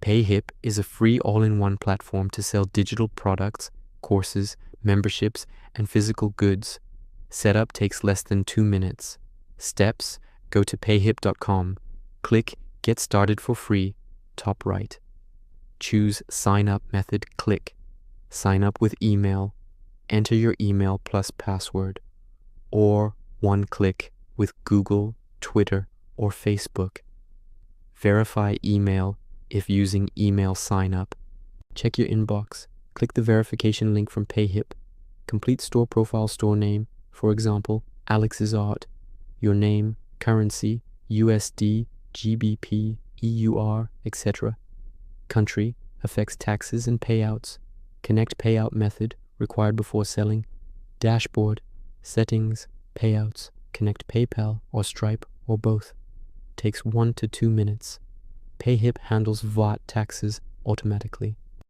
Payhip is a free all-in-one platform to sell digital products, courses, memberships, and physical goods. Setup takes less than 2 minutes. Steps: go to payhip.com. Click Get Started for free, top right. Choose Sign Up method. Click Sign up with email. Enter your email plus password. Or one click with Google, Twitter, or Facebook. Verify email if using email sign up. Check your inbox. Click the verification link from Payhip. Complete store profile store name, for example, Alex's Art. Your name, currency, USD, GBP, EUR, etc. Country, affects taxes and payouts. Connect payout method, required before selling. Dashboard, settings, payouts. Connect PayPal or Stripe or both. Takes 1 to 2 minutes. Payhip handles VAT taxes automatically.